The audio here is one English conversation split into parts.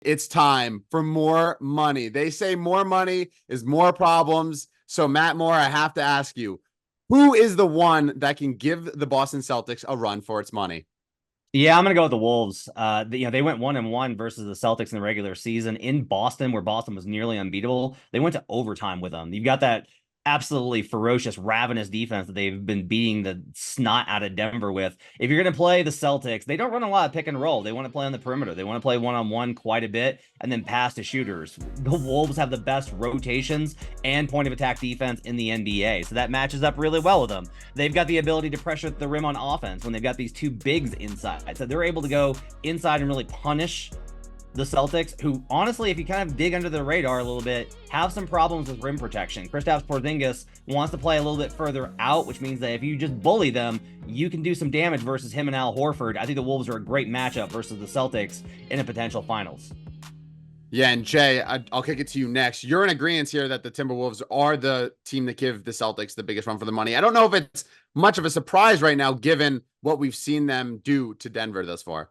it's time for more money. They say more money is more problems. So, Matt Moore, I have to ask you, who is the one that can give the Boston Celtics a run for its money? Yeah, I'm gonna go with the Wolves. They went 1-1 versus the Celtics in the regular season in Boston, where Boston was nearly unbeatable. They went to overtime with them. You've got that absolutely ferocious, ravenous defense that they've been beating the snot out of Denver with. If you're gonna play the Celtics, they don't run a lot of pick and roll. They want to play on the perimeter. They want to play one-on-one quite a bit and then pass to shooters. The Wolves have the best rotations and point of attack defense in the NBA, so that matches up really well with them. They've got the ability to pressure the rim on offense when they've got these two bigs inside. So they're able to go inside and really punish the Celtics, who honestly, if you kind of dig under the radar a little bit, have some problems with rim protection. Kristaps Porzingis wants to play a little bit further out, which means that if you just bully them, you can do some damage versus him and Al Horford. I think the Wolves are a great matchup versus the Celtics in a potential finals. Yeah, and Jay, I'll kick it to you next. You're in agreement here that the Timberwolves are the team that give the Celtics the biggest run for the money. I don't know if it's much of a surprise right now, given what we've seen them do to Denver thus far.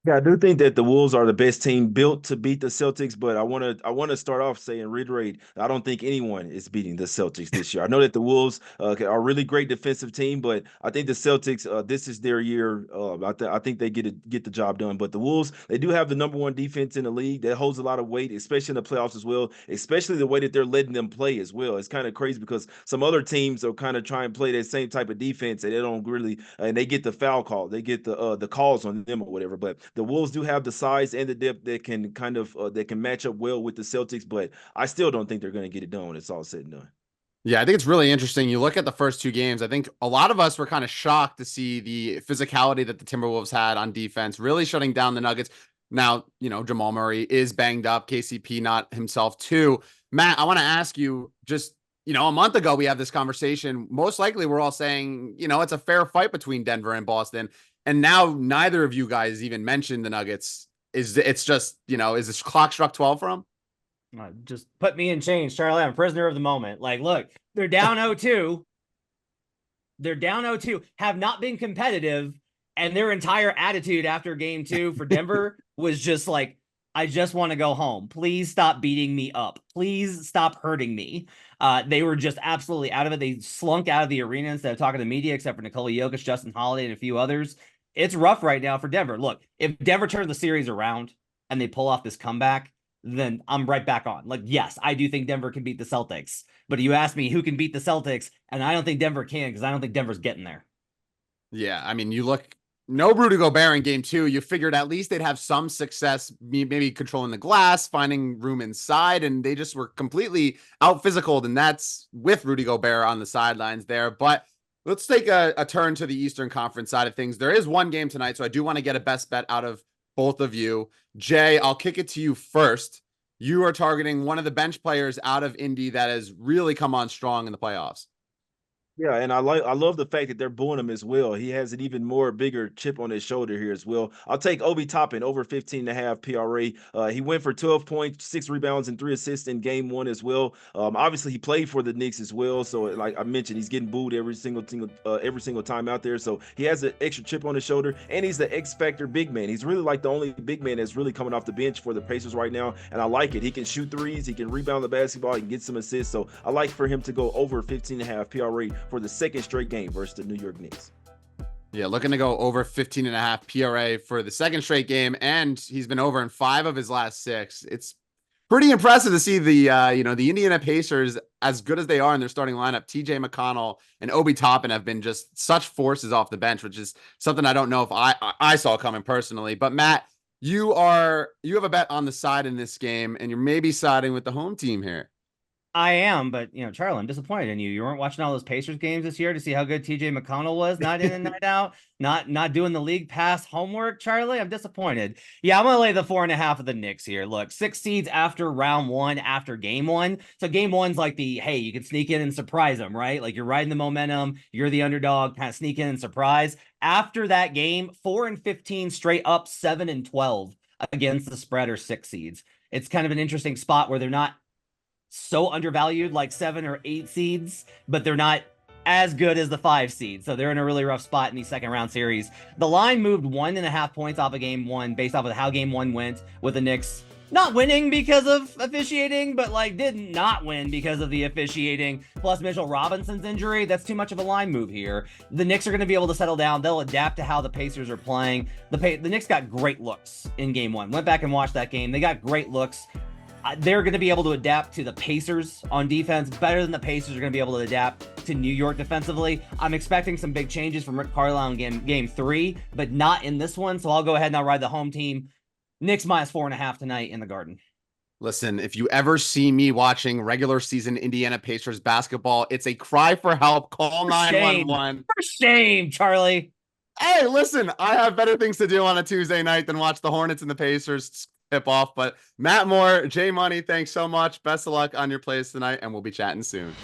Yeah, I do think that the Wolves are the best team built to beat the Celtics, but I want to start off saying reiterate, I don't think anyone is beating the Celtics this year. I know that the Wolves are a really great defensive team, but I think the Celtics this is their year. I think they get the job done. But the Wolves, they do have the number one defense in the league that holds a lot of weight, especially in the playoffs as well. Especially the way that they're letting them play as well. It's kind of crazy because some other teams are kind of trying to play that same type of defense and they don't really and they get the foul call, they get the calls on them or whatever. But the Wolves do have the size and the depth that can kind of that can match up well with the Celtics, but I still don't think they're going to get it done when it's all said and done. Yeah, I think it's really interesting. You look at the first two games, I think a lot of us were kind of shocked to see the physicality that the Timberwolves had on defense, really shutting down the Nuggets. Now, Jamal Murray is banged up, KCP not himself too. Matt, I want to ask you just, a month ago we had this conversation. Most likely we're all saying, it's a fair fight between Denver and Boston. And now neither of you guys even mentioned the Nuggets. It's just, is this clock struck 12 for them? Just put me in chains, Charlie. I'm a prisoner of the moment. Like, look, they're down 0-2. They're down 0-2, have not been competitive, and their entire attitude after game two for Denver was just like, I just want to go home. Please stop beating me up. Please stop hurting me. They were just absolutely out of it. They slunk out of the arena instead of talking to the media, except for Nikola Jokic, Justin Holiday, and a few others. It's rough right now for Denver. Look, if Denver turns the series around and they pull off this comeback, then I'm right back on. Like, yes, I do think Denver can beat the Celtics. But you asked me who can beat the Celtics, and I don't think Denver can because I don't think Denver's getting there. Yeah, I mean, you look, no Rudy Gobert in game two. You figured at least they'd have some success, maybe controlling the glass, finding room inside, and they just were completely out physicaled, and that's with Rudy Gobert on the sidelines there. But let's take a turn to the Eastern Conference side of things. There is one game tonight, so I do want to get a best bet out of both of you. Jay, I'll kick it to you first. You are targeting one of the bench players out of Indy that has really come on strong in the playoffs. Yeah, and I love the fact that they're booing him as well. He has an even more bigger chip on his shoulder here as well. I'll take Obi Toppin over 15.5 PRA. He went for 12 points, 6 rebounds, and 3 assists in game one as well. Obviously he played for the Knicks as well. So like I mentioned, he's getting booed every single time out there. So he has an extra chip on his shoulder, and he's the X factor big man. He's really like the only big man that's really coming off the bench for the Pacers right now, and I like it. He can shoot threes, he can rebound the basketball, he can get some assists. So I like for him to go over 15.5 PRA for the second straight game versus the New York Knicks. Yeah, looking to go over 15.5 PRA for the second straight game, and he's been over in 5 of his last 6. It's pretty impressive to see the Indiana Pacers, as good as they are in their starting lineup. TJ McConnell and Obi Toppin have been just such forces off the bench, which is something I don't know if I saw coming personally. But Matt, you have a bet on the side in this game, and you're maybe siding with the home team here. I am, but Charlie, I'm disappointed in you. You weren't watching all those Pacers games this year to see how good TJ McConnell was, night in and night out, not doing the league pass homework, Charlie. I'm disappointed. Yeah, I'm gonna lay the 4.5 of the Knicks here. Look, 6 seeds after round one, after game one. So game one's like the hey, you can sneak in and surprise them, right? Like you're riding the momentum, you're the underdog, kind of sneak in and surprise. After that game, 4-15 straight up, 7-12 against the spread or 6 seeds. It's kind of an interesting spot where they're not so undervalued like 7 or 8 seeds, but they're not as good as the 5 seed. So they're in a really rough spot in the second round series. The line moved 1.5 points off of game 1 based off of how game 1 went, with the Knicks not winning because of officiating, but like did not win because of the officiating. Plus Mitchell Robinson's injury. That's too much of a line move here. The Knicks are going to be able to settle down. They'll adapt to how the Pacers are playing. The Knicks got great looks in game 1. Went back and watched that game. They got great looks. They're going to be able to adapt to the Pacers on defense better than the Pacers are going to be able to adapt to New York defensively. I'm expecting some big changes from Rick Carlisle in game 3, but not in this one. So I'll go ahead and I'll ride the home team. Knicks minus 4.5 tonight in the Garden. Listen, if you ever see me watching regular season Indiana Pacers basketball, it's a cry for help. Call 911. For shame, Charlie. Hey, listen, I have better things to do on a Tuesday night than watch the Hornets and the Pacers tip off. But Matt Moore, J Money, thanks so much. Best of luck on your plays tonight, and we'll be chatting soon.